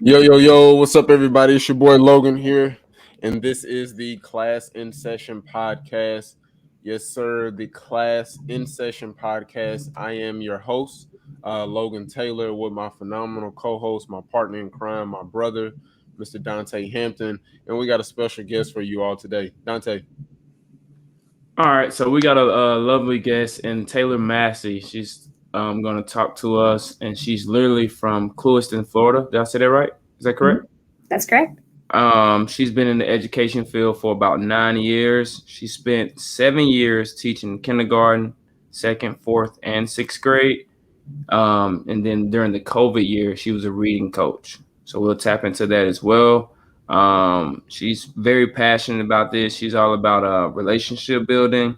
Yo, what's up, everybody? It's your boy Logan here, and this is the Class in Session podcast. Yes, sir, the Class in Session podcast. I am your host, Logan Taylor, with my phenomenal co host, my partner in crime, my brother, Mr. Dontay Hampton, and we got a special guest for you all today. Dontay. All right, so we got a lovely guest in Taylor Massey. She's going to talk to us, and she's literally from Clewiston, Florida. Did I say that right? Is that correct? That's correct. She's been in the education field for about 9 years. She spent 7 years teaching kindergarten, second, fourth, and sixth grade. And then during the COVID year, she was a reading coach. So we'll tap into that as well. She's very passionate about this. She's all about relationship building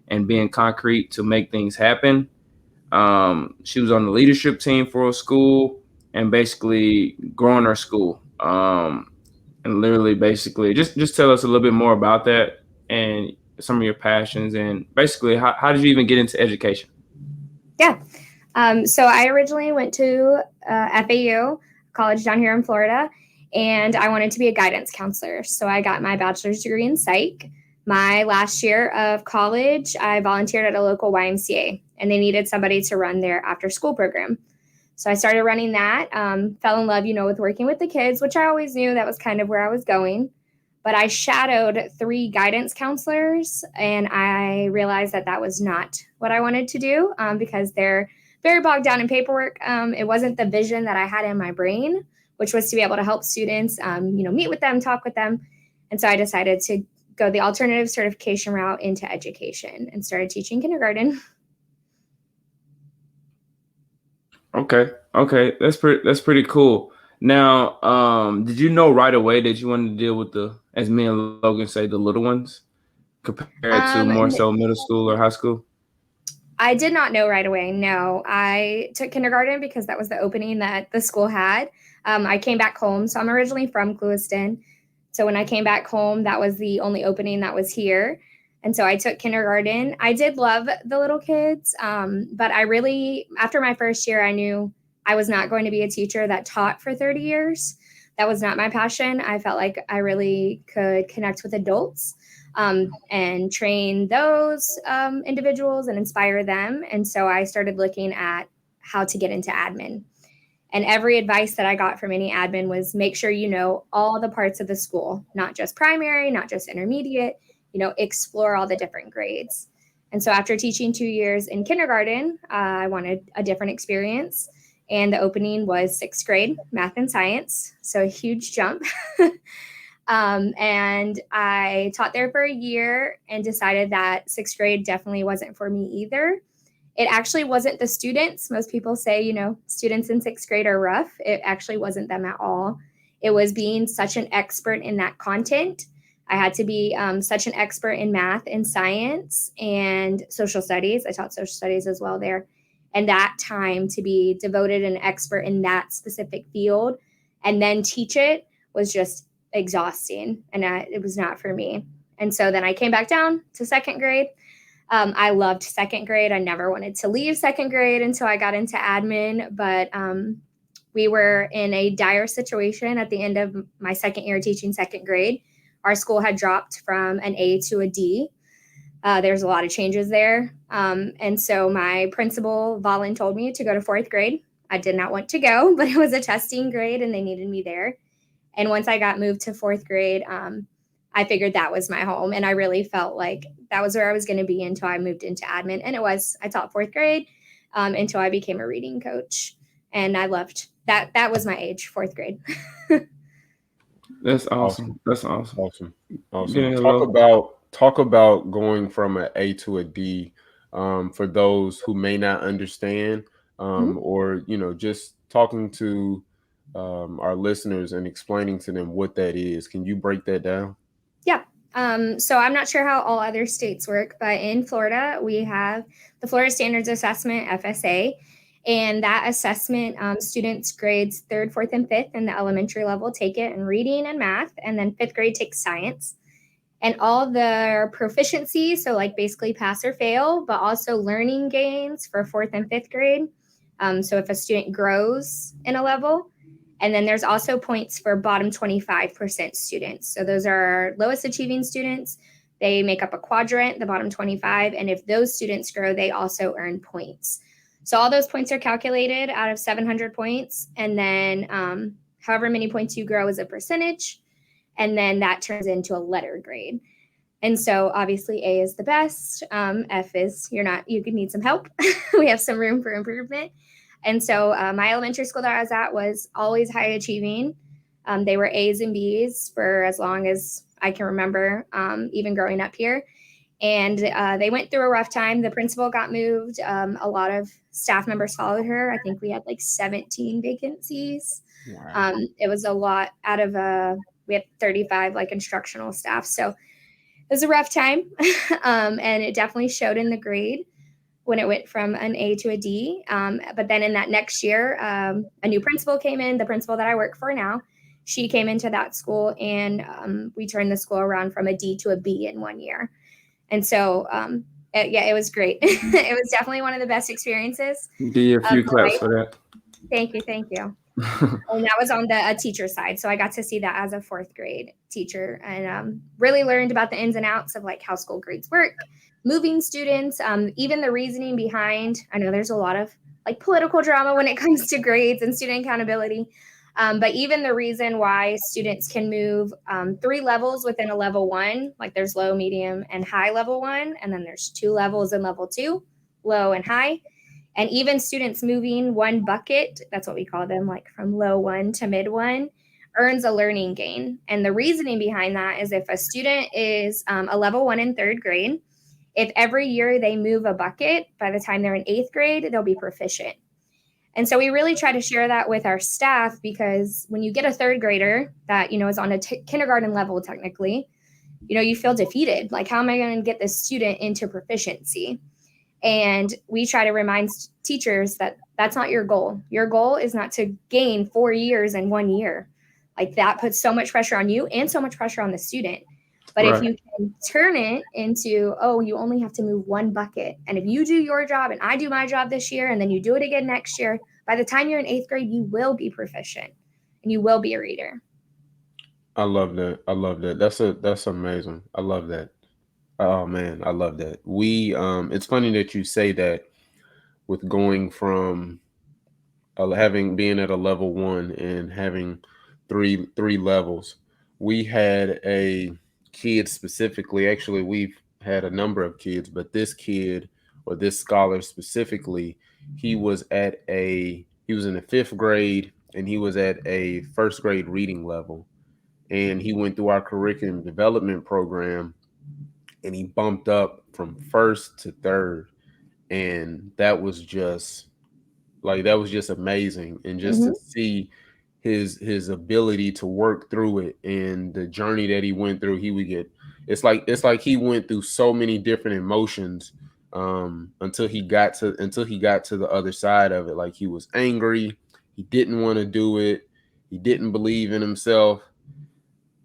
and being concrete to make things happen. She was on the leadership team for a school and basically growing her school. And literally, basically, just tell us a little bit more about that and some of your passions and basically how did you even get into education? Yeah. So I originally went to FAU, college down here in Florida, and I wanted to be a guidance counselor. So I got my bachelor's degree in psych. My last year of college, I volunteered at a local YMCA, and they needed somebody to run their after school program. So I started running that, fell in love, with working with the kids, which I always knew that was kind of where I was going. But I shadowed 3 guidance counselors, and I realized that was not what I wanted to do because they're very bogged down in paperwork. It wasn't the vision that I had in my brain, which was to be able to help students, meet with them, talk with them. And so I decided to go the alternative certification route into education and started teaching kindergarten. Okay. That's pretty cool. Now, did you know right away that you wanted to deal with as me and Logan say, the little ones compared to more so middle school or high school? I did not know right away. No, I took kindergarten because that was the opening that the school had. I came back home. So I'm originally from Clewiston. So when I came back home, that was the only opening that was here. And so I took kindergarten. I did love the little kids, but I really, after my first year, I knew I was not going to be a teacher that taught for 30 years. That was not my passion. I felt like I really could connect with adults and train those individuals and inspire them. And so I started looking at how to get into admin. And every advice that I got from any admin was make sure you know all the parts of the school, not just primary, not just intermediate, explore all the different grades. And so after teaching 2 years in kindergarten, I wanted a different experience. And the opening was 6th grade, math and science. So a huge jump. And I taught there for a year and decided that 6th grade definitely wasn't for me either. It actually wasn't the students. Most people say, students in 6th grade are rough. It actually wasn't them at all. It was being such an expert in that content. I had to be such an expert in math and science and social studies. I taught social studies as well there. And that time to be devoted and expert in that specific field and then teach it was just exhausting. And it was not for me. And so then I came back down to 2nd grade. I loved 2nd grade. I never wanted to leave 2nd grade until I got into admin. But we were in a dire situation at the end of my 2nd year teaching 2nd grade. Our school had dropped from an A to a D. There's a lot of changes there. And so my principal, Valen, told me to go to 4th grade. I did not want to go, but it was a testing grade and they needed me there. And once I got moved to 4th grade, I figured that was my home. And I really felt like that was where I was going to be until I moved into admin. And it was. I taught 4th grade until I became a reading coach. And I loved that. That was my age, 4th grade. That's awesome. That's awesome. Talk about going from an A to a D for those who may not understand or, just talking to our listeners and explaining to them what that is. Can you break that down? Yeah. So I'm not sure how all other states work, but in Florida, we have the Florida Standards Assessment, FSA. And that assessment, students grades 3rd, 4th, and 5th in the elementary level take it in reading and math, and then 5th grade takes science. And all their proficiency, so like basically pass or fail, but also learning gains for 4th and 5th grade. So if a student grows in a level, And then there's also points for bottom 25% students. So those are our lowest achieving students. They make up a quadrant, the bottom 25. And if those students grow, they also earn points. So all those points are calculated out of 700 points. And then however many points you grow is a percentage. And then that turns into a letter grade. And so obviously A is the best. F is you could need some help. We have some room for improvement. And so my elementary school that I was at was always high achieving. They were A's and B's for as long as I can remember, even growing up here. And they went through a rough time. The principal got moved. A lot of staff members followed her. I think we had like 17 vacancies. Wow. It was a lot out of we had 35 like instructional staff. So it was a rough time. And it definitely showed in the grade when it went from an A to a D. But then in that next year, a new principal came in, the principal that I work for now. She came into that school, and we turned the school around from a D to a B in 1 year. And so, it was great. It was definitely one of the best experiences. Give you a few claps for that. Thank you. And that was on the teacher side. So I got to see that as a 4th grade teacher, and really learned about the ins and outs of like how school grades work, moving students, even the reasoning behind. I know there's a lot of like political drama when it comes to grades and student accountability. But even the reason why students can move 3 levels within a level 1, like there's low, medium, and high level 1, and then there's 2 levels in level 2, low and high. And even students moving 1 bucket, that's what we call them, like from low 1 to mid 1, earns a learning gain. And the reasoning behind that is if a student is a level 1 in 3rd grade, if every year they move a bucket, by the time they're in 8th grade, they'll be proficient. And so we really try to share that with our staff, because when you get a 3rd grader that, is on a kindergarten level, technically, you feel defeated. Like, how am I going to get this student into proficiency? And we try to remind teachers that that's not your goal. Your goal is not to gain 4 years in 1 year. Like, that puts so much pressure on you and so much pressure on the student. But Right. if you can turn it into, you only have to move 1 bucket. And if you do your job and I do my job this year, and then you do it again next year, by the time you're in 8th grade, you will be proficient and you will be a reader. I love that. That's amazing. I love that. Oh man, I love that. It's funny that you say that with going from being at a level 1 and having three levels. We had a kid specifically. Actually, we've had a number of kids, but this kid, or this scholar specifically, he was in the 5th grade, and he was at a 1st grade reading level, and he went through our curriculum development program, and he bumped up from 1st to 3rd, and that was just amazing. And just to see his ability to work through it, and the journey that he went through, it's like he went through so many different emotions, until he got to the other side of it. Like, he was angry, he didn't want to do it, he didn't believe in himself.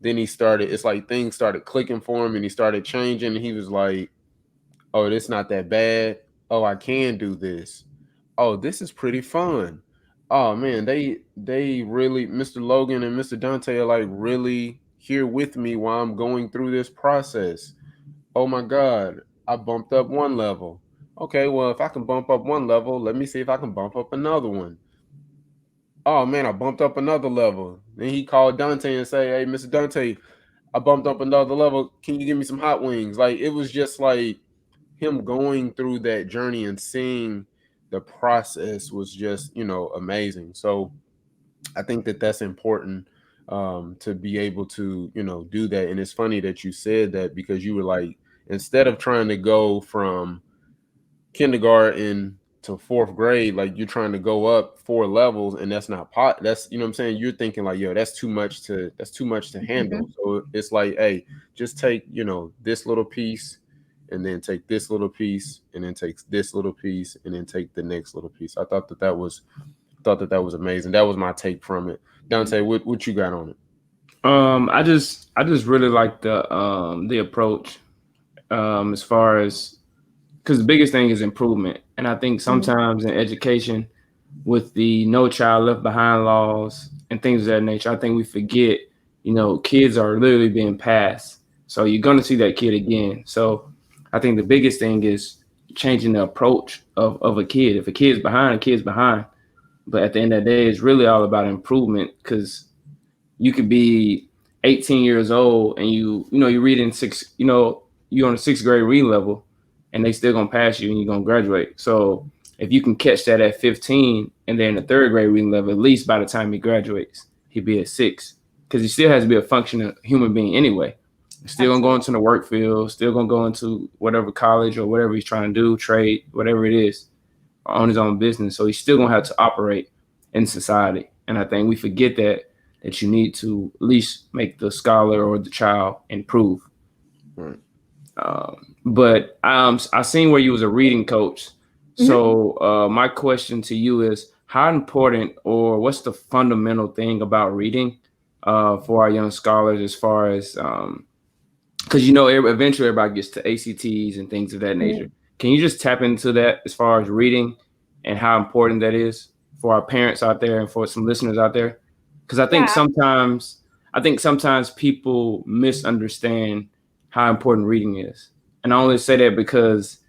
Then it's like things started clicking for him, and he started changing, and he was like, oh, it's not that bad. Oh, I can do this. Oh, this is pretty fun. Oh man, they really, Mr. Logan and Mr. Dontay, are like really here with me while I'm going through this process. Oh my God, I bumped up 1 level. Okay, well, if I can bump up 1 level, let me see if I can bump up another one. Oh man, I bumped up another level. Then he called Dante and say, hey, Mr. Dante, I bumped up another level. Can you give me some hot wings? Like, it was just like him going through that journey and seeing the process was just, amazing. So I think that that's important, to be able to, do that. And it's funny that you said that, because you were like, instead of trying to go from kindergarten to 4th grade, like, you're trying to go up 4 levels, and that's not that's, what I'm saying, you're thinking like, yo, that's too much to handle. So it's like, hey, just take, this little piece, and then take this little piece, and then take this little piece, and then take the next little piece. I thought that was amazing. That was my take from it. Dante, what you got on it? I just really like the approach, as far as, because the biggest thing is improvement. And I think sometimes in education, with the No Child Left Behind laws, and things of that nature. I think we forget, kids are literally being passed. So you're going to see that kid again. So I think the biggest thing is changing the approach of a kid. If a kid's behind, a kid's behind. But at the end of the day, it's really all about improvement, because you could be 18 years old and you're reading you're on a sixth grade reading level, and they still gonna pass you and you're gonna graduate. So if you can catch that at 15 and then the third grade reading level, at least by the time he graduates, he'd be at 6, because he still has to be a functioning human being anyway. Still gonna go into the work field, still gonna go into whatever college or whatever he's trying to do, trade, whatever it is, on his own business. So he's still gonna have to operate in society. And I think we forget that you need to at least make the scholar or the child improve. Right. But I seen where you was a reading coach. So my question to you is, how important, or what's the fundamental thing about reading for our young scholars, as far as because eventually everybody gets to ACTs and things of that nature. Can you just tap into that as far as reading and how important that is for our parents out there and for some listeners out there? Because I think sometimes people misunderstand how important reading is. And I only say that because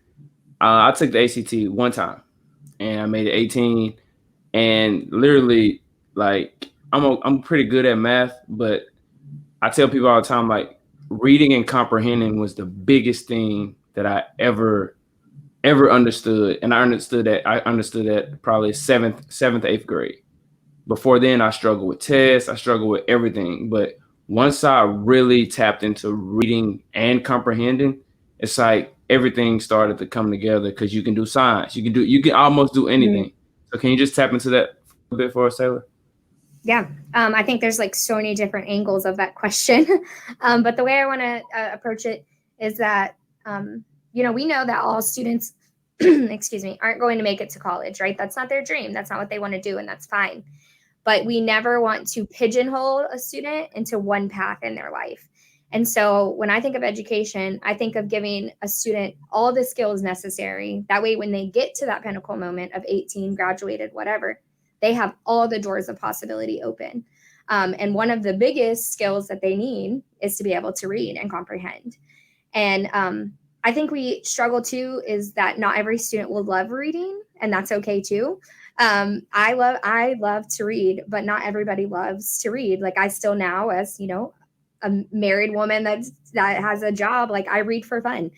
I took the ACT one time and I made it 18, and literally, like, I'm pretty good at math, but I tell people all the time, like, reading and comprehending was the biggest thing that I ever understood. And I understood that probably seventh, eighth grade. Before then, I struggled with tests, I struggled with everything. But once I really tapped into reading and comprehending, it's like everything started to come together, because you can do science, you can almost do anything. So can you just tap into that a bit for us, Taylor? Yeah. I think there's like so many different angles of that question. But the way I want to approach it is that, we know that all students, excuse me, aren't going to make it to college, right? That's not their dream. That's not what they want to do. And that's fine. But we never want to pigeonhole a student into one path in their life. And so when I think of education, I think of giving a student all the skills necessary. That way, when they get to that pinnacle moment of 18, graduated, whatever, they have all the doors of possibility open. And one of the biggest skills that they need is to be able to read and comprehend. And I think we struggle too is that not every student will love reading, and that's okay too. I love to read, but not everybody loves to read. Like, I still now, as a married woman that has a job, like, I read for fun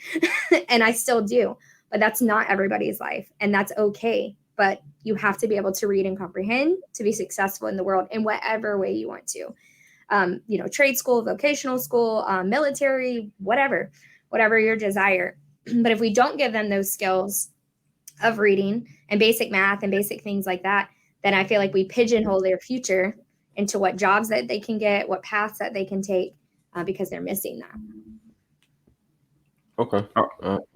and I still do, but that's not everybody's life, and that's okay. But you have to be able to read and comprehend to be successful in the world in whatever way you want to. Trade school, vocational school, military, whatever your desire. But if we don't give them those skills of reading and basic math and basic things like that, then I feel like we pigeonhole their future into what jobs that they can get, what paths that they can take, because they're missing that. Okay.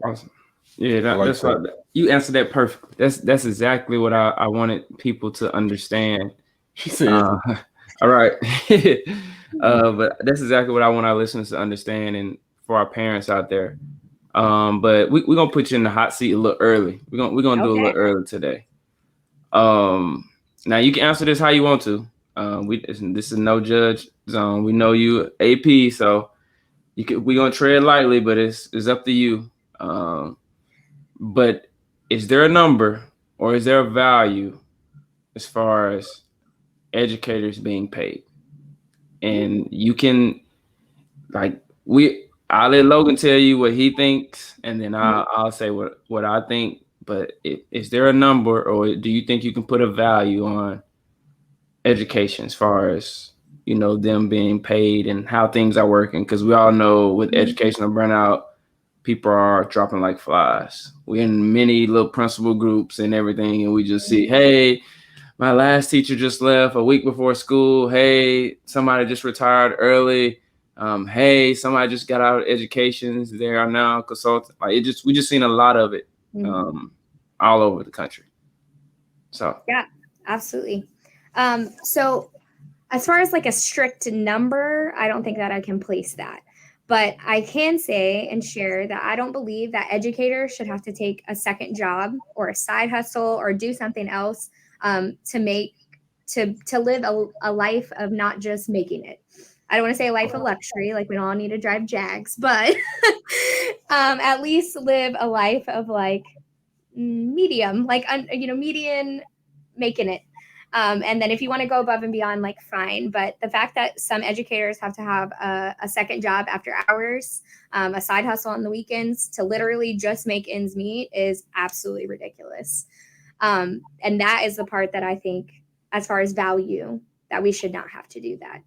Awesome. Yeah, that's what you answered that perfectly. That's exactly what I wanted people to understand. All right. But that's exactly what I want our listeners to understand, and for our parents out there. But we're gonna put you in the hot seat a little early. We're gonna do a little early today. Now you can answer this how you want to. This is no judge zone. We know you AP, so we're gonna tread lightly, but it's up to you. But is there a number, or is there a value as far as educators being paid? And you can, I'll let Logan tell you what he thinks, and then I'll say what I think. But is there a number, or do you think you can put a value on education as far as, them being paid and how things are working? Because we all know with educational burnout, people are dropping like flies. We're in many little principal groups and everything, and we just see, hey, my last teacher just left a week before school. Hey, somebody just retired early. Hey, somebody just got out of education. They are now consultant. We just seen a lot of it all over the country. So yeah, absolutely. So as far as like a strict number, I don't think that I can place that. But I can say and share that I don't believe that educators should have to take a second job or a side hustle or do something else to make to live a life of not just making it. I don't want to say a life of luxury, like we don't all need to drive Jags, but at least live a life of like medium, like median, making it. And then if you want to go above and beyond, like fine. But the fact that some educators have to have a second job after hours, a side hustle on the weekends to literally just make ends meet is absolutely ridiculous. And that is the part that I think, as far as value, that we should not have to do that.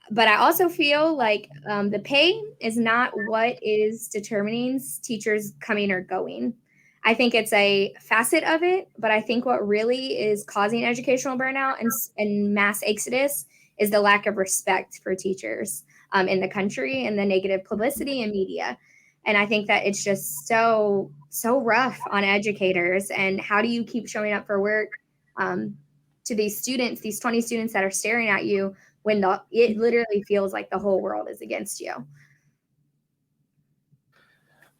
But I also feel like the pay is not what is determining teachers coming or going. I think it's a facet of it, but I think what really is causing educational burnout and mass exodus is the lack of respect for teachers in the country and the negative publicity and media. And I think that it's just so rough on educators. And how do you keep showing up for work to these students, these 20 students that are staring at you, when it literally feels like the whole world is against you?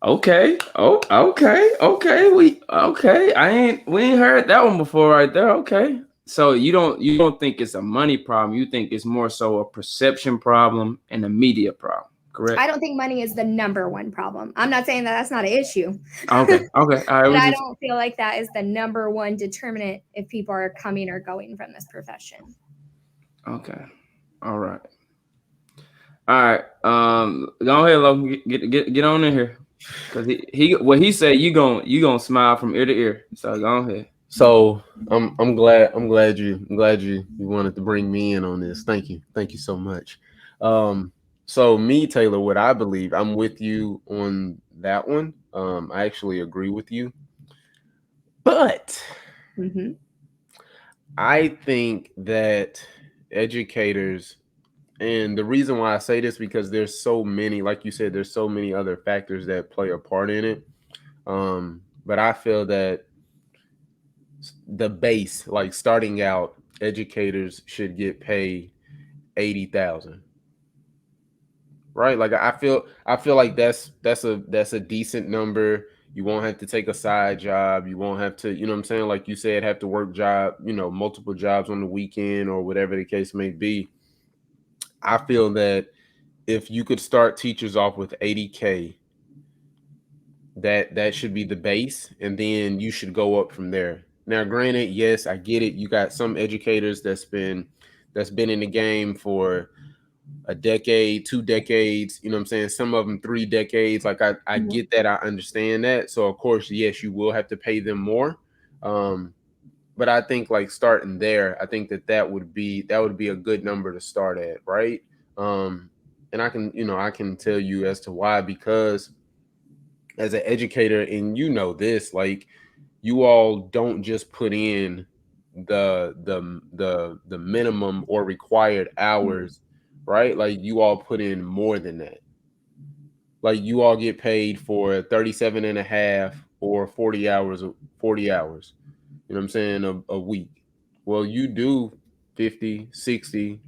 Okay. Oh, okay. We ain't heard that one before right there. Okay. So you don't think it's a money problem. You think it's more so a perception problem and a media problem, correct? I don't think money is the number one problem. I'm not saying that that's not an issue. Okay. All right. But I don't feel like that is the number one determinant if people are coming or going from this profession. Okay. All right. All right. Go ahead, Logan. Get on in here. Cause he what he said, you gonna smile from ear to ear. So go ahead. So I'm glad you wanted to bring me in on this. Thank you so much. So me, Taylor, what I believe, I'm with you on that one. I actually agree with you, but I think that educators, and the reason why I say this, because there's so many, like you said, there's so many other factors that play a part in it. But I feel that the base, like starting out, educators should get paid 80,000. Right? Like I feel like that's a decent number. You won't have to take a side job. You won't have to, you know what I'm saying? Like you said, have to work multiple jobs on the weekend or whatever the case may be. I feel that if you could start teachers off with 80K, that should be the base, and then you should go up from there. Now, granted, yes, I get it. You got some educators that's been in the game for a decade, 2 decades, you know what I'm saying? Some of them 3 decades. Like I get that, I understand that. So of course, yes, you will have to pay them more. But I think like starting there, I think that would be a good number to start at, right? And I can tell you as to why, because as an educator, and this, like, you all don't just put in the minimum or required hours, right? Like you all put in more than that. Like you all get paid for 37 and a half or 40 hours, 40 hours, you know what I'm saying, a week. Well, you do 50, 60,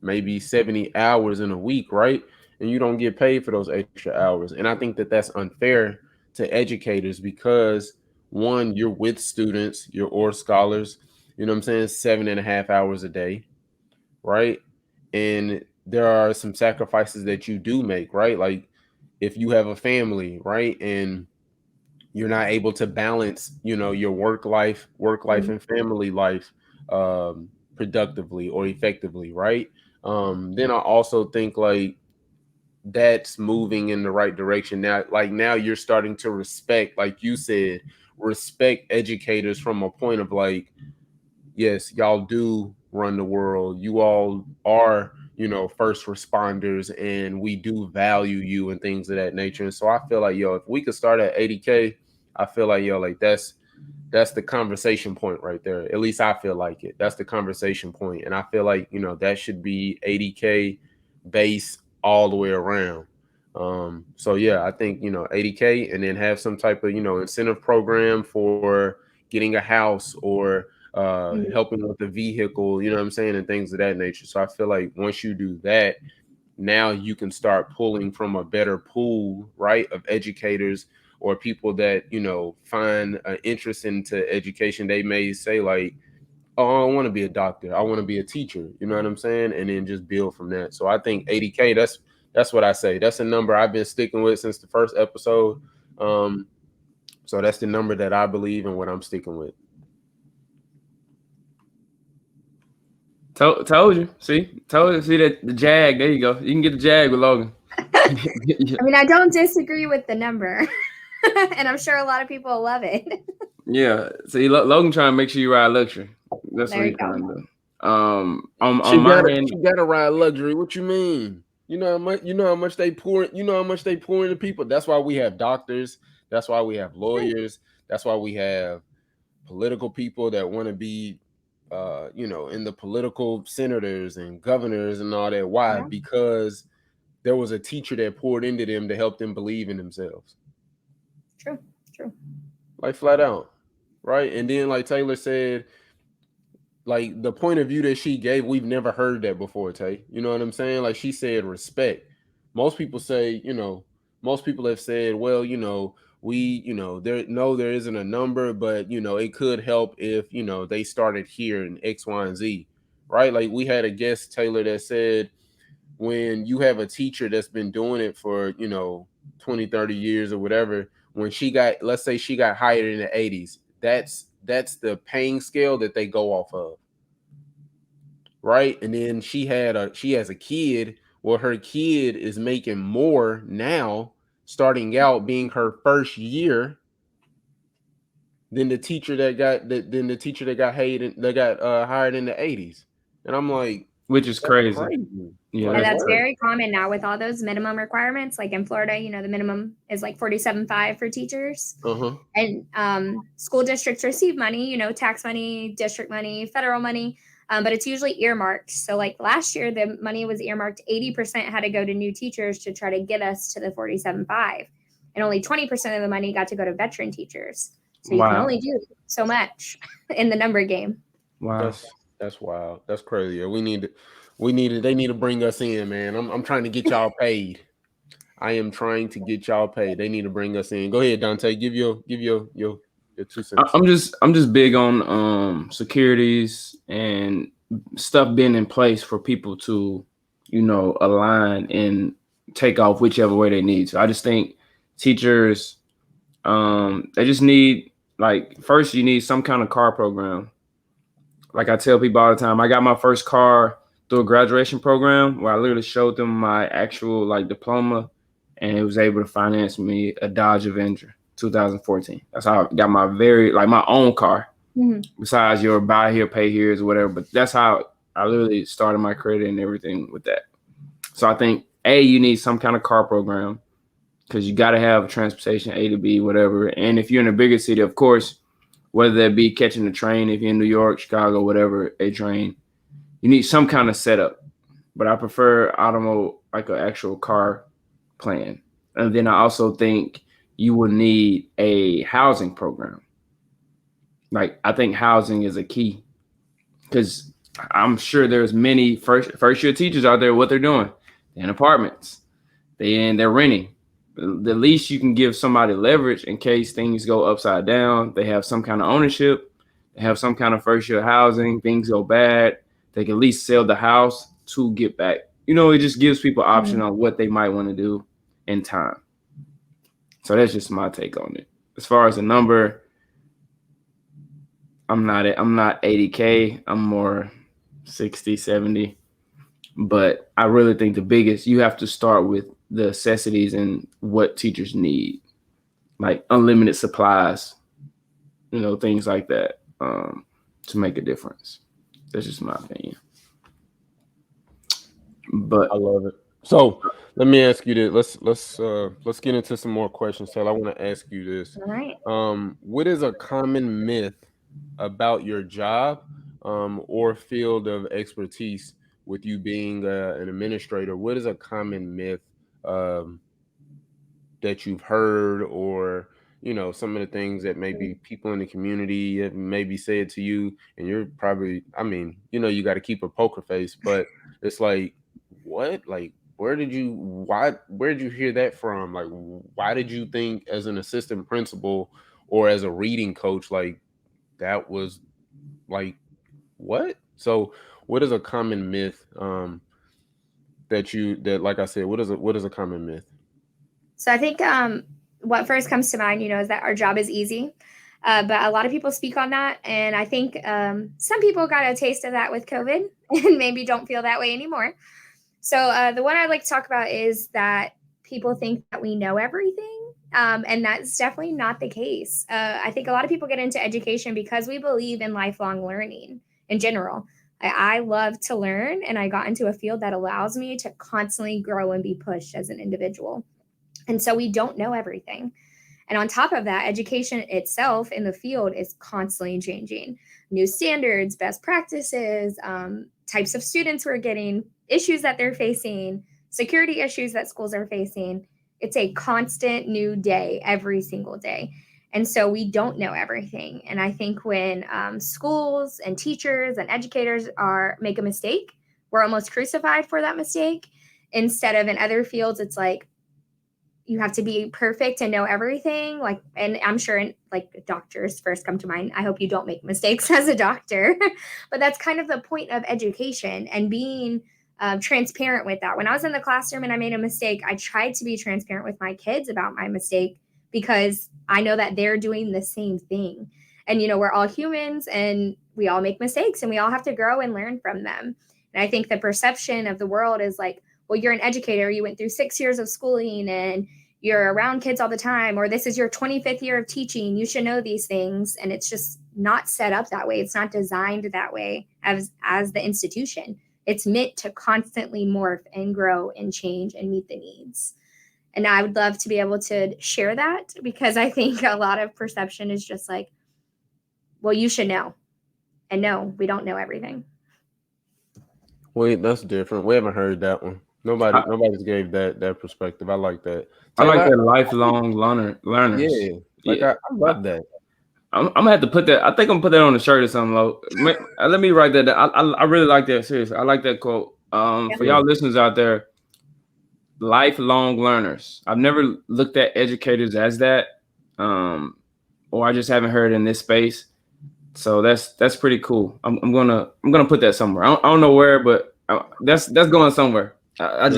maybe 70 hours in a week, right? And you don't get paid for those extra hours. And I think that that's unfair to educators, because one, you're with students, you're or scholars, you know what I'm saying, 7.5 hours a day, right? And there are some sacrifices that you do make, right? Like if you have a family, right? And you're not able to balance, your work life and family life productively or effectively, right? Then I also think like that's moving in the right direction now. Like now you're starting to respect, like you said, respect educators from a point of like, yes, y'all do run the world. You all are, first responders, and we do value you and things of that nature. And so I feel like, yo, if we could start at 80K, I feel like, yo, like that's the conversation point right there. At least I feel like it. That's the conversation point. And I feel like, that should be 80K base all the way around. So yeah, I think, 80K, and then have some type of, incentive program for getting a house or helping with the vehicle, you know what I'm saying, and things of that nature. So I feel like once you do that, now you can start pulling from a better pool, right, of educators or people that, find an interest into education. They may say like, oh, I want to be a doctor, I want to be a teacher, you know what I'm saying, and then just build from that. So I think 80K, that's what I say. That's a number I've been sticking with since the first episode. So that's the number that I believe and what I'm sticking with. Told you. See, told you. See that the Jag. There you go. You can get the Jag with Logan. I mean, I don't disagree with the number, and I'm sure a lot of people love it. Yeah. See, Logan trying to make sure you ride luxury. That's There what you he's go. trying to do. On my end, She gotta ride luxury. What you mean? You know how much, they pour, how much they pour into people. That's why we have doctors. That's why we have lawyers. That's why we have political people that want to be in the political senators and governors and all that. Why? Yeah. Because there was a teacher that poured into them to help them believe in themselves. True. Like flat out. Right. And then like Taylor said, like the point of view that she gave, we've never heard that before, Tay. You know what I'm saying? Like she said respect. Most people say, most people have said, well, we, there isn't a number, but it could help if, they started here in X, Y, and Z. Right. Like we had a guest, Taylor, that said when you have a teacher that's been doing it for, 20, 30 years or whatever, when let's say she got hired in the 80s, that's the paying scale that they go off of. Right. And then she has a kid. Well, her kid is making more now, starting out being her first year, than the teacher that got hired in the 80s. And I'm like, which is that's crazy. crazy. Yeah, And that's very common now with all those minimum requirements. Like in Florida, the minimum is like $47,500 for teachers. And school districts receive money, tax money, district money, federal money, but it's usually earmarked. So like last year, the money was earmarked. 80% had to go to new teachers to try to get us to the $47,500, and only 20% of the money got to go to veteran teachers. So you can only do so much in the number game. Wow. That's wild. That's crazy. They need to bring us in, man. I'm trying to get y'all paid. I am trying to get y'all paid. They need to bring us in. Go ahead, Dontay. Give your 2 cents. I'm just big on securities and stuff being in place for people to, align and take off whichever way they need. So I just think teachers, they just need, like, first you need some kind of car program. Like I tell people all the time, I got my first car through a graduation program where I literally showed them my actual like diploma, and it was able to finance me a Dodge Avenger 2014. That's how I got my my own car. Mm-hmm. Besides your buy here, pay here or whatever, but that's how I literally started my credit and everything with that. So I think you need some kind of car program because you got to have transportation A to B, whatever. And if you're in a bigger city, of course, whether that be catching the train, if you're in New York, Chicago, whatever, a train, you need some kind of setup. But I prefer like an actual car plan. And then I also think you will need a housing program. Like I think housing is a key because I'm sure there's many first year teachers out there. What they're doing, they're in apartments, they're renting. The least you can give somebody leverage in case things go upside down. They have some kind of ownership. They have some kind of first year housing. Things go bad. They can at least sell the house to get back. It just gives people option on what they might want to do in time. So that's just my take on it. As far as the number, I'm not 80K. I'm more 60, 70. But I really think the biggest, you have to start with the necessities and what teachers need, like unlimited supplies, things like that, to make a difference. That's just my opinion. But I love it. So let me ask you this. Let's get into some more questions, Taylor. I want to ask you this. All right. What is a common myth about your job or field of expertise with you being an administrator? What is a common myth that you've heard, or some of the things that maybe people in the community have maybe said to you, and you're probably, you got to keep a poker face, but it's like, what, like, where did you hear that from? Like, why did you think as an assistant principal or as a reading coach, like, that was like What? So, what is a common myth that like I said, what is a common myth? So I think what first comes to mind, is that our job is easy. But a lot of people speak on that. And I think some people got a taste of that with COVID and maybe don't feel that way anymore. So the one I'd like to talk about is that people think that we know everything. And that's definitely not the case. I think a lot of people get into education because we believe in lifelong learning in general. I love to learn, and I got into a field that allows me to constantly grow and be pushed as an individual. And so we don't know everything. And on top of that, education itself in the field is constantly changing. New standards, best practices, types of students we're getting, issues that they're facing, security issues that schools are facing. It's a constant new day every single day. And so we don't know everything. And I think when schools and teachers and educators make a mistake, we're almost crucified for that mistake. Instead of in other fields, it's like, you have to be perfect and know everything. Like, and I'm sure like doctors first come to mind. I hope you don't make mistakes as a doctor, but that's kind of the point of education and being transparent with that. When I was in the classroom and I made a mistake, I tried to be transparent with my kids about my mistake because I know that they're doing the same thing. And, we're all humans and we all make mistakes and we all have to grow and learn from them. And I think the perception of the world is like, well, you're an educator, you went through 6 years of schooling and you're around kids all the time, or this is your 25th year of teaching, you should know these things. And it's just not set up that way. It's not designed that way as the institution. It's meant to constantly morph and grow and change and meet the needs. And I would love to be able to share that because I think a lot of perception is just like, well, you should know. And no, we don't know everything. Wait, that's different. We haven't heard that one. I, Nobody's gave that perspective. I like that. I like Taylor, that lifelong learners. yeah, like Yeah. I love that. I'm gonna have to put that. I think I'm gonna put that on the shirt or something. Let me write that down. I really like that. Seriously, I like that quote. For Yeah. y'all listeners out there, lifelong learners. I've never looked at educators as that, or I just haven't heard in this space. So that's pretty cool. I'm gonna put that somewhere. I don't know where, but that's going somewhere. I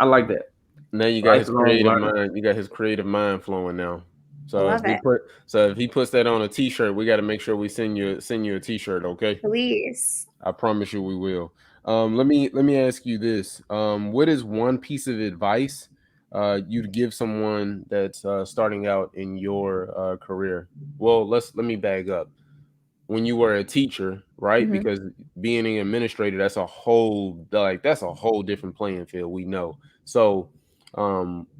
like that. Now you got his Lifelong creative learner. mind. You got his creative mind flowing now. I So love it. if he puts that on a T-shirt, we got to make sure we send you a T-shirt. Okay, Please. I promise you we will. Let me ask you this. What is one piece of advice you'd give someone that's starting out in your career? Well, let me back up. When you were a teacher, right? Mm-hmm. Because being an administrator, that's a whole different playing field. We know. So,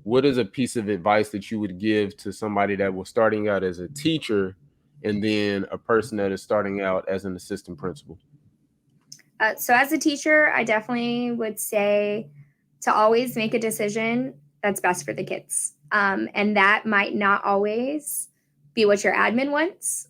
what is a piece of advice that you would give to somebody that was starting out as a teacher, and then a person that is starting out as an assistant principal? So as a teacher, I definitely would say to always make a decision that's best for the kids. And that might not always be what your admin wants.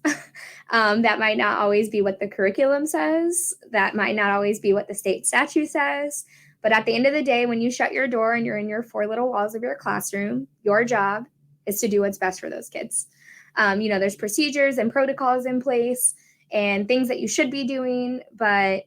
That might not always be what the curriculum says. That might not always be what the state statute says. But at the end of the day, when you shut your door and you're in your four little walls of your classroom, your job is to do what's best for those kids. There's procedures and protocols in place and things that you should be doing, but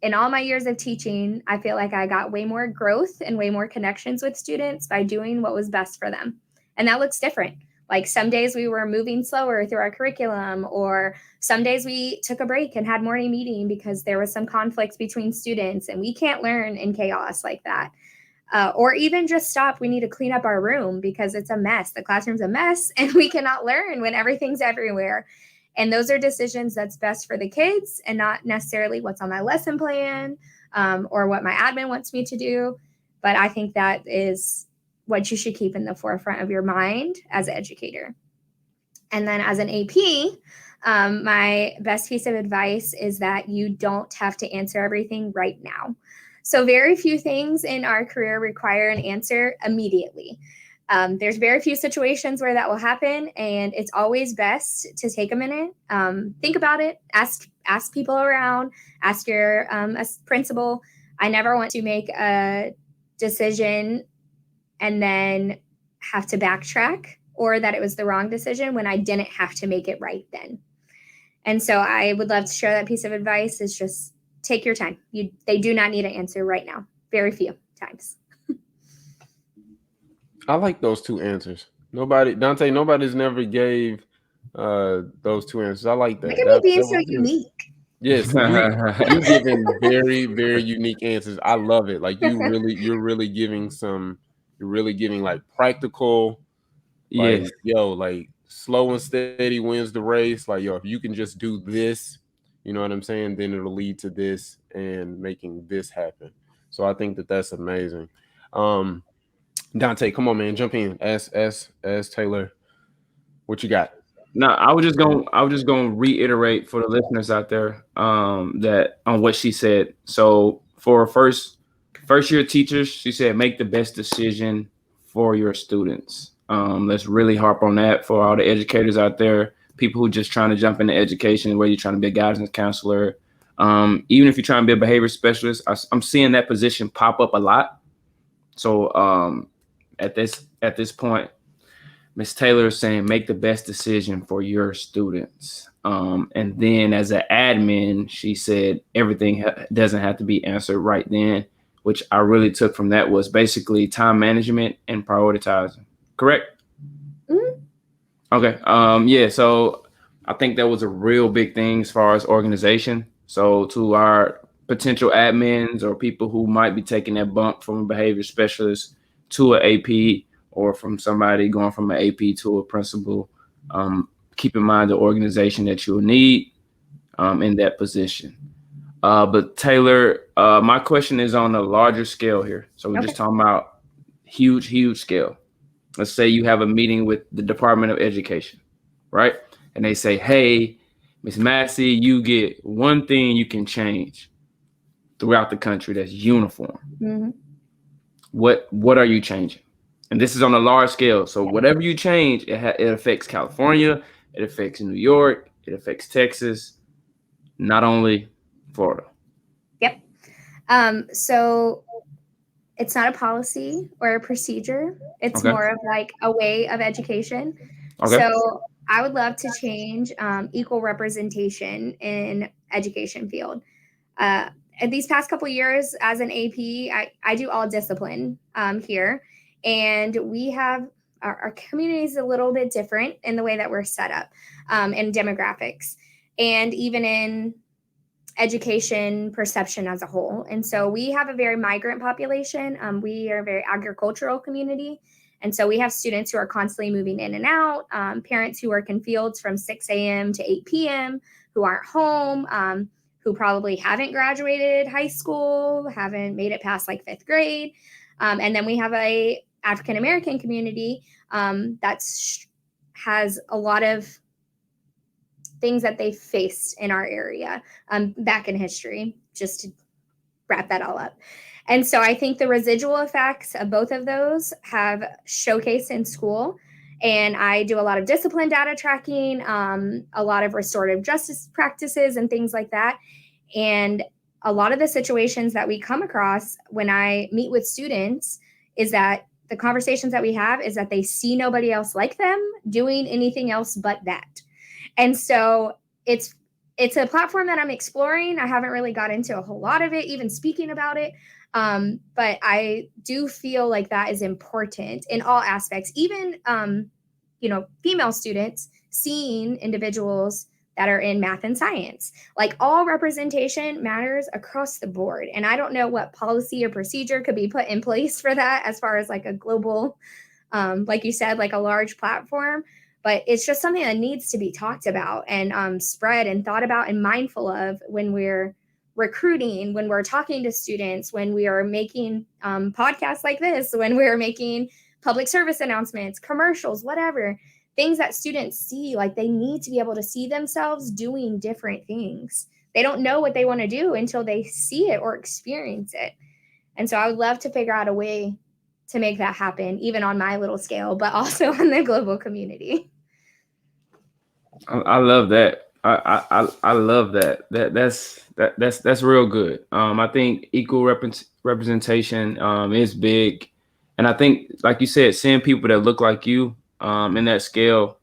in all my years of teaching, I feel like I got way more growth and way more connections with students by doing what was best for them. And that looks different. Like some days we were moving slower through our curriculum, or some days we took a break and had morning meeting because there was some conflicts between students and we can't learn in chaos like that. Or even just stop, we need to clean up our room because it's a mess. The classroom's a mess and we cannot learn when everything's everywhere. And those are decisions that's best for the kids and not necessarily what's on my lesson plan or what my admin wants me to do. But I think that is what you should keep in the forefront of your mind as an educator. And then as an AP, my best piece of advice is that you don't have to answer everything right now. So very few things in our career require an answer immediately. There's very few situations where that will happen, and it's always best to take a minute, think about it, ask people around, ask your principal. I never want to make a decision and then have to backtrack, or that it was the wrong decision when I didn't have to make it right then. And so I would love to share that piece of advice is just take your time. They do not need an answer right now. Very few times. I like those two answers. Nobody's never gave those two answers. I like Look that. at me being That so was good. unique. Yes, you giving very, very unique answers. I love it. Like you're really giving like practical, Yes. like slow and steady wins the race. Like, yo, if you can just do this, you know what I'm saying, then it'll lead to this and making this happen. So I think that that's amazing. Um, Dante, come on, man, jump in. Ask Taylor what you got. No, I was just gonna reiterate for the listeners out there that on what she said. So for first year teachers, she said make the best decision for your students. Let's really harp on that for all the educators out there, people who just trying to jump into education, whether you're trying to be a guidance counselor, even if you're trying to be a behavior specialist. I'm seeing that position pop up a lot. So at this point, Miss Taylor is saying make the best decision for your students. And then as an admin, she said everything doesn't have to be answered right then, which I really took from that was basically time management and prioritizing. Correct? Mm-hmm. Okay. Yeah. So I think that was a real big thing as far as organization. So to our potential admins or people who might be taking that bump from a behavior specialist to an AP or from somebody going from an AP to a principal, keep in mind the organization that you'll need in that position. But Taylor, my question is on a larger scale here. So we're Okay. just talking about huge scale. Let's say you have a meeting with the Department of Education, right? And they say, hey, Ms.Massey, you get one thing you can change throughout the country that's uniform. Mm-hmm. What are you changing? And this is on a large scale. So whatever you change, it affects California, it affects New York, it affects Texas, not only Florida. Yep. So it's not a policy or a procedure. It's Okay. more of like a way of education. Okay. So I would love to change equal representation in education field. Uh, in these past couple years as an AP, I do all discipline here, and we have our community is a little bit different in the way that we're set up and demographics, and even in education perception as a whole. And so we have a very migrant population. We are a very agricultural community. And so we have students who are constantly moving in and out, parents who work in fields from 6 a.m. to 8 p.m., who aren't home, who probably haven't graduated high school, haven't made it past like fifth grade. And then we have a African American community that's has a lot of things that they faced in our area back in history, just to wrap that all up. And so I think the residual effects of both of those have showcased in school. And I do a lot of discipline data tracking, a lot of restorative justice practices and things like that. And a lot of the situations that we come across when I meet with students is that the conversations that we have is that they see nobody else like them doing anything else but that. And so it's a platform that I'm exploring. I haven't really got into a whole lot of it, even speaking about it. But I do feel like that is important in all aspects, even, female students seeing individuals that are in math and science. Like all representation matters across the board. And I don't know what policy or procedure could be put in place for that as far as like a global, like you said, like a large platform. But it's just something that needs to be talked about and spread and thought about and mindful of when we're recruiting, when we're talking to students, when we are making podcasts like this, when we're making public service announcements, commercials, whatever, things that students see, like they need to be able to see themselves doing different things. They don't know what they want to do until they see it or experience it. And so I would love to figure out a way to make that happen, even on my little scale, but also on the global community. I love that. I love that. That's real good. I think equal representation is big, and I think, like you said, seeing people that look like you in that scale.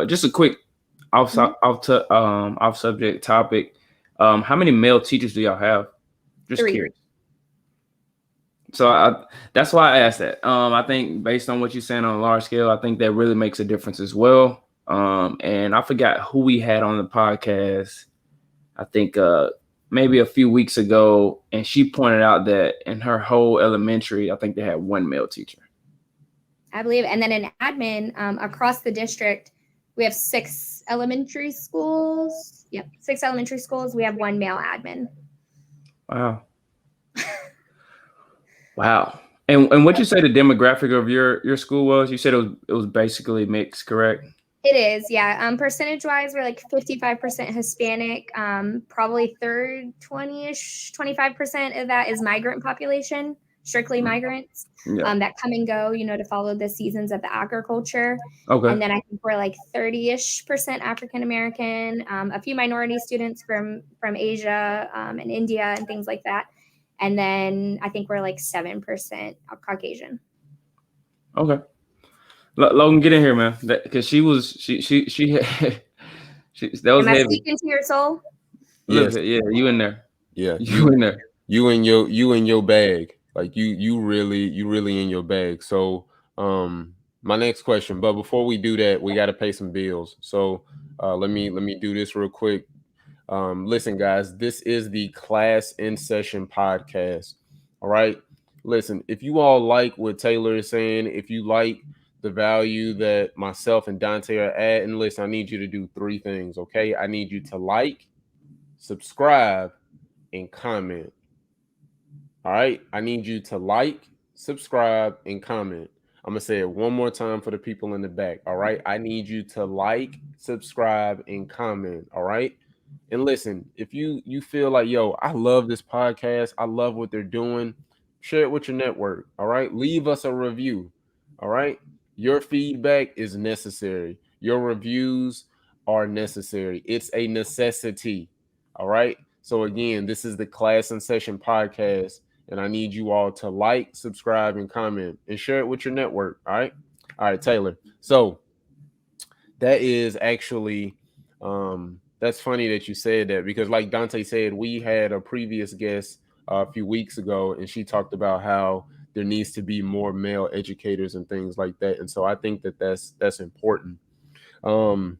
Just a quick Off subject topic. How many male teachers do y'all have? Just 3. curious. So that's why I asked that. I think based on what you're saying on a large scale, I think that really makes a difference as well. And I forgot who we had on the podcast. I think maybe a few weeks ago, and she pointed out that in her whole elementary, I think they had 1 male teacher. I believe. And then in admin, across the district, we have 6 elementary schools. Yep, 6 elementary schools. We have 1 male admin. Wow. Wow. And what you say the demographic of your school was? You said it was basically mixed, correct? It is, yeah. Percentage wise, we're like 55% Hispanic. Probably 25% of that is migrant population, strictly migrants, that come and go, to follow the seasons of the agriculture. Okay. And then I think we're like 30-ish% African American, a few minority students from Asia and India and things like that. And then I think we're like 7% Caucasian. Okay. Logan, get in here, man. Because she that was Am I heavy. speaking to your soul? Yes. Yeah, you in there. Yeah, you in there. You in your bag. Like you really in your bag. So my next question, but before we do that, we got to pay some bills. So let me do this real quick. Listen, guys, this is the Class in Session podcast. All right. Listen, if you all like what Taylor is saying, if you like the value that myself and Dontay are at, and listen, I need you to do 3 things. Okay. I need you to like, subscribe, and comment. All right. I need you to like, subscribe, and comment. I'm going to say it one more time for the people in the back. All right. I need you to like, subscribe, and comment. All right. And listen, if you feel like, yo, I love this podcast, I love what they're doing, share it with your network. All right. Leave us a review. All right. Your feedback is necessary. Your reviews are necessary. It's a necessity. All right. So again, this is the Class in Session podcast, and I need you all to like, subscribe, and comment, and share it with your network. All right. All right, Taylor. So that is actually that's funny that you said that, because like Dontay said, we had a previous guest a few weeks ago, and she talked about how there needs to be more male educators and things like that. And so I think that that's important. What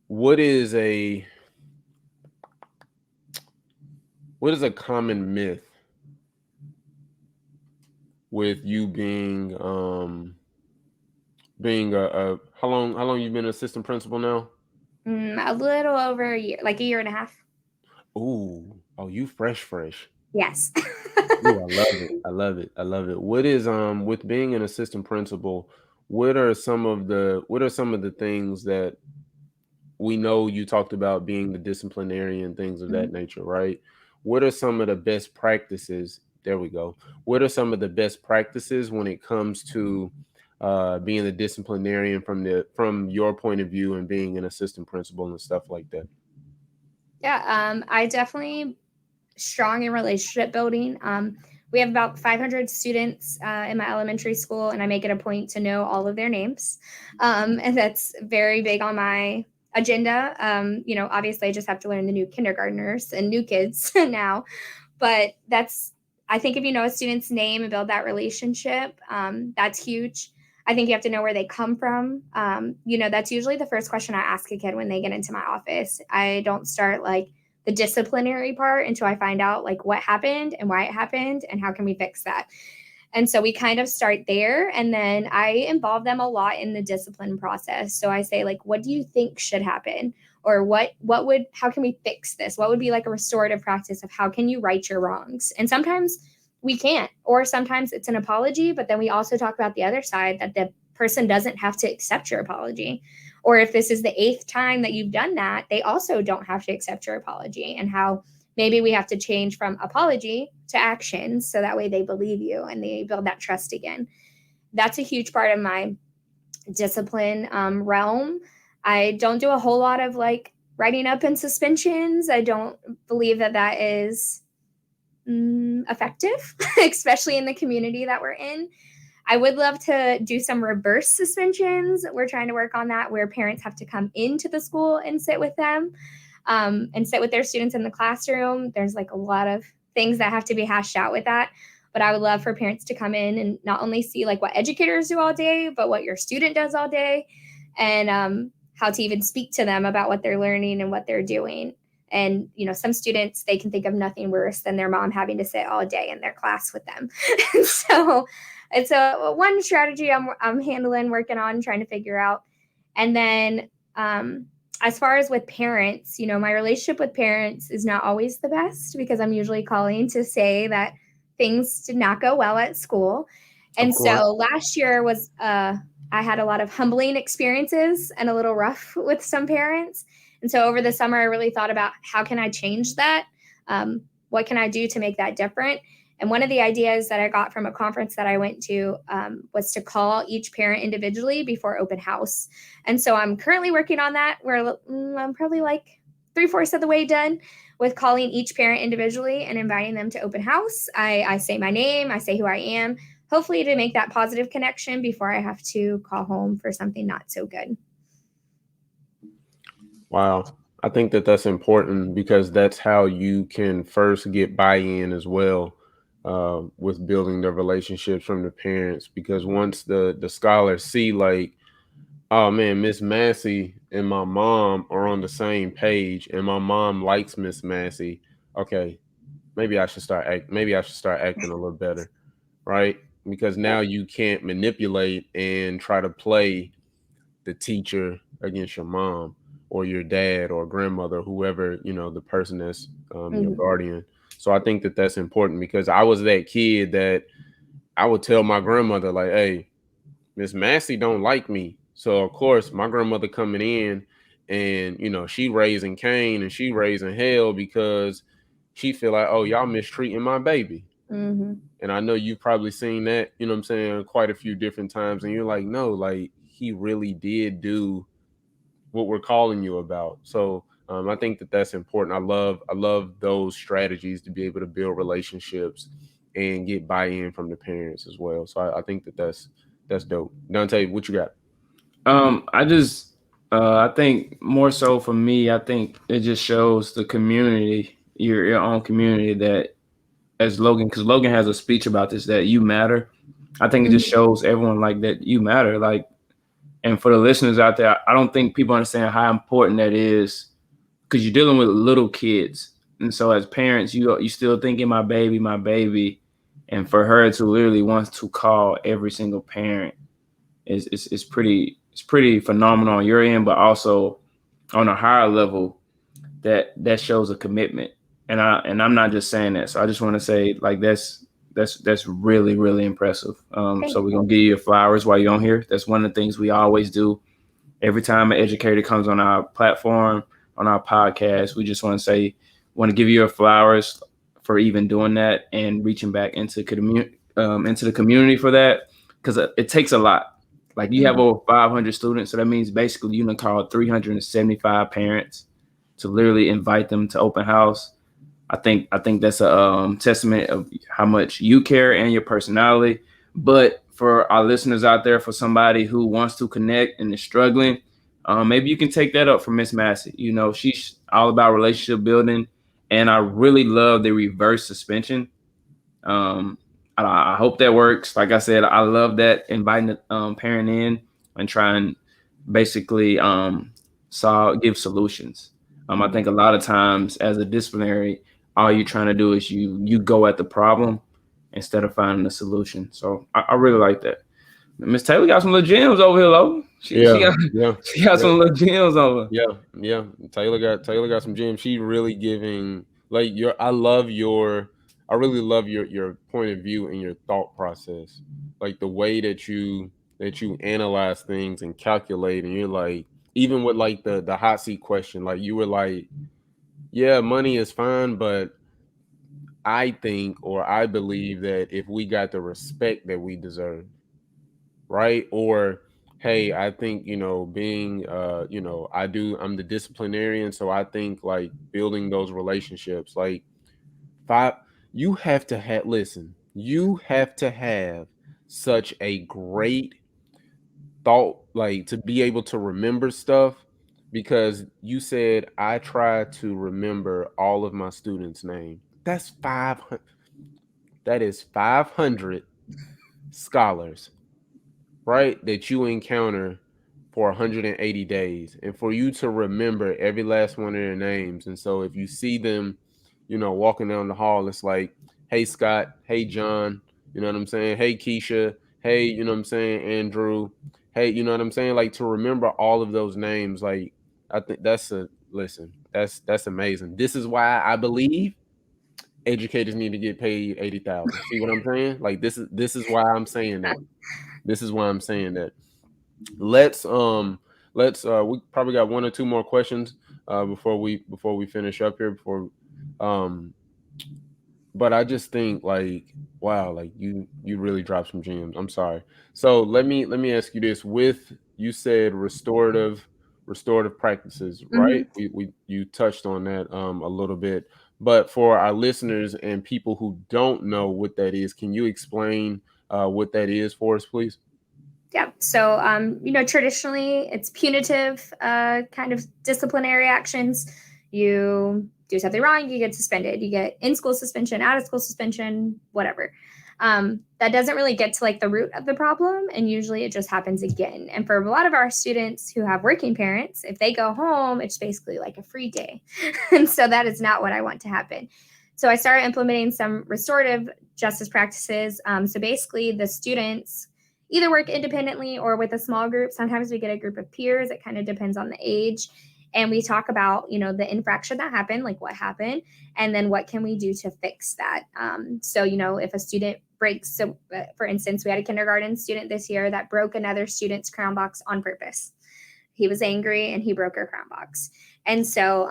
is a common myth with you being a how long you been an assistant principal now? A little over a year, like a year and a half. Oh, you fresh. Yes. Ooh, I love it. What is with being an assistant principal, what are some of the things that we know you talked about being the disciplinarian, things of that nature, right? What are some of the best practices? There we go. What are some of the best practices when it comes to being the disciplinarian from your point of view and being an assistant principal and stuff like that? Yeah, I definitely strong in relationship building. We have about 500 students in my elementary school, and I make it a point to know all of their names. And that's very big on my agenda. Obviously I just have to learn the new kindergartners and new kids now, but I think if you know a student's name and build that relationship, that's huge. I think you have to know where they come from. That's usually the first question I ask a kid when they get into my office. I don't start like the disciplinary part until I find out like what happened and why it happened and how can we fix that. And so we kind of start there, and then I involve them a lot in the discipline process. So I say, like, what do you think should happen? Or how can we fix this? What would be like a restorative practice of how can you right your wrongs? And sometimes we can't, or sometimes it's an apology, but then we also talk about the other side, that the person doesn't have to accept your apology. Or if this is the 8th time that you've done that, they also don't have to accept your apology, and how maybe we have to change from apology to actions so that way they believe you and they build that trust again. That's a huge part of my discipline realm. I don't do a whole lot of like writing up and suspensions. I don't believe that is effective, especially in the community that we're in. I would love to do some reverse suspensions. We're trying to work on that, where parents have to come into the school and sit with them, and sit with their students in the classroom. There's like a lot of things that have to be hashed out with that. But I would love for parents to come in and not only see like what educators do all day, but what your student does all day, and how to even speak to them about what they're learning and what they're doing. And some students, they can think of nothing worse than their mom having to sit all day in their class with them. So it's a one strategy I'm handling, working on, trying to figure out. And then as far as with parents, my relationship with parents is not always the best, because I'm usually calling to say that things did not go well at school. And so last year was I had a lot of humbling experiences and a little rough with some parents. And so over the summer, I really thought about, how can I change that? What can I do to make that different? And one of the ideas that I got from a conference that I went to was to call each parent individually before open house. And so I'm currently working on that, where I'm probably like 3/4 of the way done with calling each parent individually and inviting them to open house. I say my name, I say who I am, hopefully to make that positive connection before I have to call home for something not so good. Wow. I think that that's important, because that's how you can first get buy-in as well, with building the relationships from the parents. Because once the scholars see, like, oh man, Ms.Massey and my mom are on the same page, and my mom likes Ms.Massey. Okay, maybe I should start acting a little better, right? Because now you can't manipulate and try to play the teacher against your mom or your dad or grandmother, whoever, the person that's your guardian. So I think that that's important, because I was that kid that I would tell my grandmother, like, hey, Ms.Massey don't like me. So of course my grandmother coming in, and she raising Cain and she raising hell, because she feel like, oh, y'all mistreating my baby. Mm-hmm. And I know you've probably seen that, what I'm saying, quite a few different times. And you're like, no, like, he really did do what we're calling you about. So I think that that's important. I love those strategies to be able to build relationships and get buy-in from the parents as well. So I think that that's dope. Dontay, what you got? I just I think more so for me, I think it just shows the community, your own community, that as Logan, because Logan has a speech about this, that you matter. I think it just shows everyone like that you matter. Like, and for the listeners out there, I don't think people understand how important that is, because you're dealing with little kids, and so as parents, you still thinking my baby, and for her to literally want to call every single parent is pretty phenomenal on your end, but also on a higher level, that shows a commitment. And I'm not just saying that. So I just want to say, like, that's really, really impressive. So we're gonna give you your flowers while you're on here. That's one of the things we always do every time an educator comes on our platform, on our podcast. We just want to say, want to give you your flowers for even doing that and reaching back into the community for that, because it takes a lot. Like, you have over 500 students, so that means basically you can call 375 parents to literally invite them to open house. I think that's a testament of how much you care and your personality. But for our listeners out there, for somebody who wants to connect and is struggling, maybe you can take that up from Ms.Massey. She's all about relationship building, and I really love the reverse suspension. I hope that works. Like I said, I love that, inviting the parent in and try and basically give solutions. I think a lot of times as a disciplinary, all you're trying to do is you go at the problem instead of finding a solution. So I really like that. Miss Taylor got some little gems over here, Logan. She got Yeah. she got some little gems over. Yeah. Taylor got some gems. She really giving, like, I really love your point of view and your thought process. Like the way that you analyze things and calculate, and you're like, even with like the hot seat question, like you were like, yeah, money is fine, but I think, or I believe, that if we got the respect that we deserve, right? Or hey, I think, being I'm the disciplinarian, so I think like building those relationships, like, five, you have to have, listen, you have to have such a great thought, like to be able to remember stuff, because you said I try to remember all of my students' name. That's 500. That is 500 scholars, right? That you encounter for 180 days, and for you to remember every last one of their names. And so if you see them, walking down the hall, it's like, hey Scott, hey John, you know what I'm saying? Hey Keisha, hey, you know what I'm saying, Andrew, hey, you know what I'm saying? Like, to remember all of those names, like, I think that's amazing. This is why I believe educators need to get paid 80,000. See what I'm saying? Like, this is why I'm saying that. This is why I'm saying that. Let's we probably got one or two more questions before we finish up here, before um but I just think, like, wow, like, you really dropped some gems. I'm sorry. So let me ask you this. With, you said restorative practices, right? Mhm. You touched on that a little bit, but for our listeners and people who don't know what that is, can you explain what that is for us, please? Yeah. So, traditionally it's punitive kind of disciplinary actions. You do something wrong, you get suspended. You get in school suspension, out of school suspension, whatever. That doesn't really get to like the root of the problem, and usually it just happens again. And for a lot of our students who have working parents, if they go home, it's basically like a free day, and so that is not what I want to happen. So I started implementing some restorative justice practices. So basically, the students either work independently or with a small group. Sometimes we get a group of peers. It kind of depends on the age. And we talk about, the infraction that happened, like what happened, and then what can we do to fix that. So, if a student breaks, so for instance, we had a kindergarten student this year that broke another student's crown box on purpose. He was angry and he broke her crown box. And so,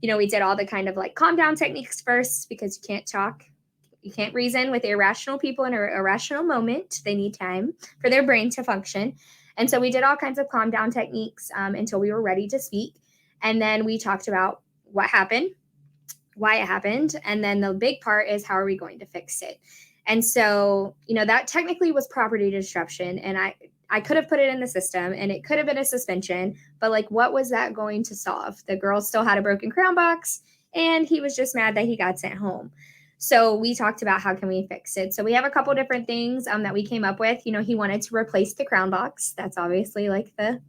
we did all the kind of like calm down techniques first, because you can't reason with irrational people in an irrational moment. They need time for their brain to function. And so we did all kinds of calm down techniques until we were ready to speak. And then we talked about what happened, why it happened. And then the big part is, how are we going to fix it? And so, that technically was property disruption. And I could have put it in the system and it could have been a suspension, but like, what was that going to solve? The girl still had a broken crown box and he was just mad that he got sent home. So we talked about how can we fix it. So we have a couple different things that we came up with. He wanted to replace the crown box. That's obviously like the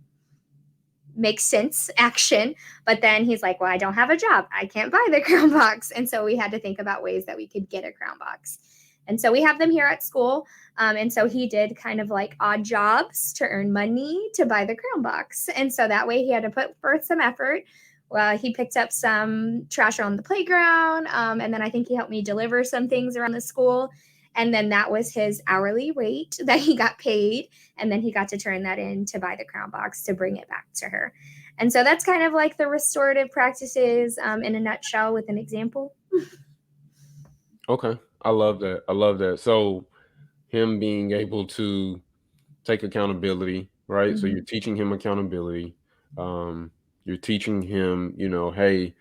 makes sense action. But then he's like, well, I don't have a job. I can't buy the crown box. And so we had to think about ways that we could get a crown box. And so we have them here at school. And so he did kind of like odd jobs to earn money to buy the crown box. And so that way he had to put forth some effort. Well, he picked up some trash on the playground. And then I think he helped me deliver some things around the school. And then that was his hourly rate that he got paid. And then he got to turn that in to buy the crown box to bring it back to her. And so that's kind of like the restorative practices in a nutshell with an example. Okay. I love that. I love that. So him being able to take accountability, right? So you're Mhm. teaching him accountability. Um, you're teaching him, hey,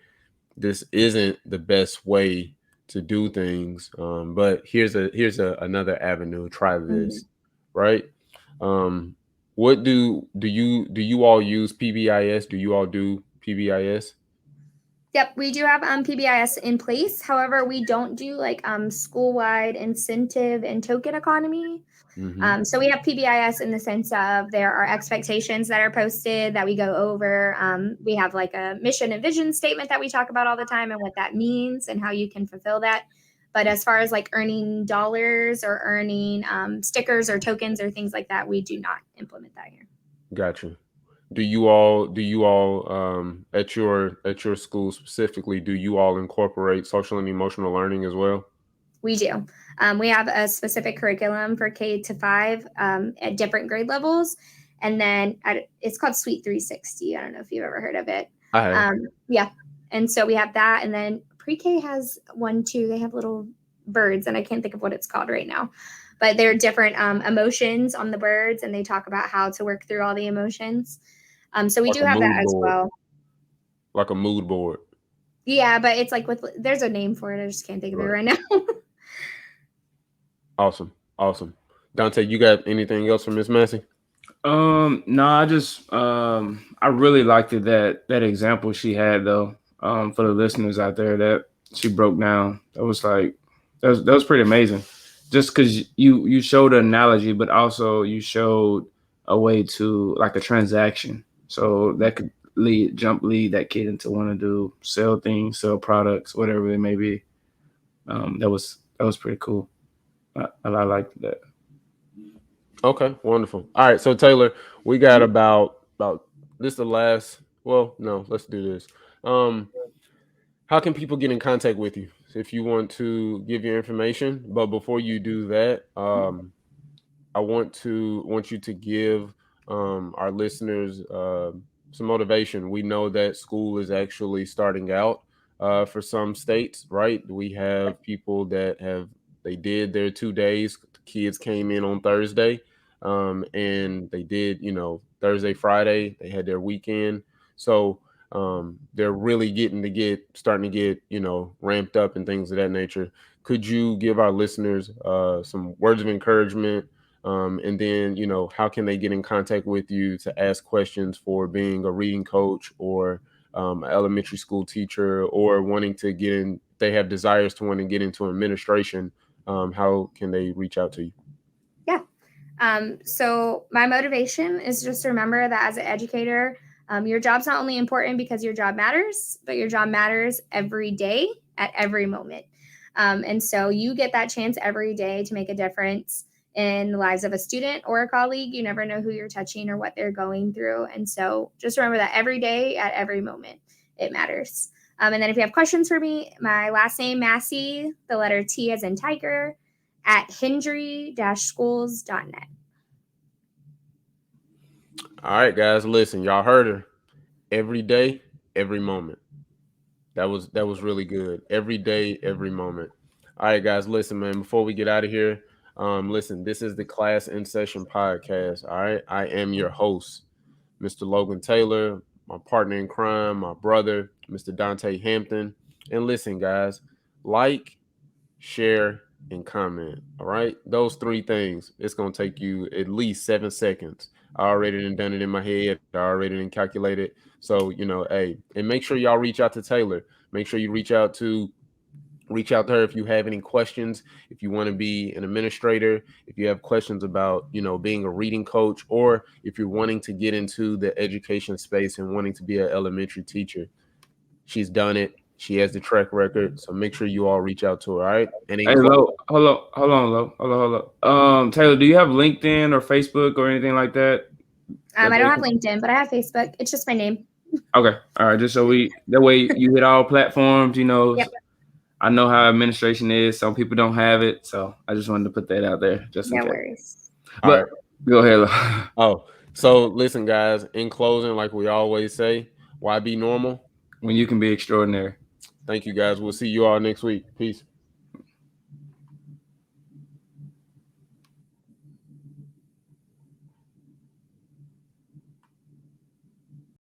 this isn't the best way to do things, but here's another avenue. Try this, Mhm. right? Um, what do you all use PBIS? Do you all do PBIS? Yep, we do have PBIS in place. However, we don't do like school-wide incentive and token economy. Mm-hmm. So we have PBIS in the sense of there are expectations that are posted that we go over. We have like a mission and vision statement that we talk about all the time and what that means and how you can fulfill that. But as far as like earning dollars or earning stickers or tokens or things like that, we do not implement that here. Gotcha. Do you all at your school specifically, do you all incorporate social and emotional learning as well? We do. We have a specific curriculum for K-5 at different grade levels. And then it's called Suite 360. I don't know if you've ever heard of it. I have. Yeah. And so we have that. And then pre-K has one, too. They have little birds, and I can't think of what it's called right now. But there are different emotions on the birds, and they talk about how to work through all the emotions. So we Like do a have that mood as board. well. Like a mood board. Yeah, but it's like there's a name for it. I just can't think of it Right. right now. Awesome. Awesome. Dante, you got anything else from Ms.Massey? No, I really liked it that example she had though. For the listeners out there that she broke down. That was like that was pretty amazing. Just because you showed an analogy, but also you showed a way to like a transaction, so that could lead that kid into want to do sell things, sell products, whatever it may be. That was pretty cool. I liked that. Okay, wonderful. All right, so Taylor, we got about this the last. Well, no, let's do this. Um, how can people get in contact with you if you want to give your information? But before you do that, I want you to give our listeners some motivation. We know that school is actually starting out for some states, right? We have people that have they did their 2 days. The kids came in on Thursday, and they did Thursday, Friday. They had their weekend, so they're really starting to get ramped up and things of that nature. Could you give our listeners some words of encouragement? And then, how can they get in contact with you to ask questions for being a reading coach or an elementary school teacher or wanting to get in, they have desires to want to get into administration. How can they reach out to you? Yeah. So my motivation is just to remember that as an educator, your job's not only important because your job matters, but your job matters every day at every moment. And so you get that chance every day to make a difference in the lives of a student or a colleague. You never know who you're touching or what they're going through. And so just remember that every day at every moment, it matters. And then if you have questions for me, my last name, Massey, the letter T as in tiger, at hendry-schools.net. All right, guys, listen, y'all heard her. Every day, every moment. That was really good. Every day, every moment. All right, guys, listen, man. Before we get out of here, listen. This is the Class in Session podcast. All right, I am your host, Mr. Logan Taylor, my partner in crime, my brother, Mr. Dante Hampton. And listen, guys, like, share, and comment. All right, those three things. It's gonna take you at least 7 seconds. I already done it in my head. I already done calculated. So hey, and make sure y'all reach out to Taylor. Make sure you reach out to her if you have any questions, if you want to be an administrator, if you have questions about being a reading coach, or if you're wanting to get into the education space and wanting to be an elementary teacher. She's done it. She has the track record, so make sure you all reach out to her. All right, and in Hey, close. Lo, hold on. Taylor, do you have LinkedIn or Facebook or anything like that? I don't have LinkedIn, but I have Facebook. It's just my name. Okay, all right. Just so that way you hit all platforms. Yep. I know how administration is. Some people don't have it, so I just wanted to put that out there just in No case. worries. All But right. go ahead. Lo. Oh, so listen, guys. In closing, like we always say, why be normal? When you can be extraordinary. Thank you, guys. We'll see you all next week. Peace.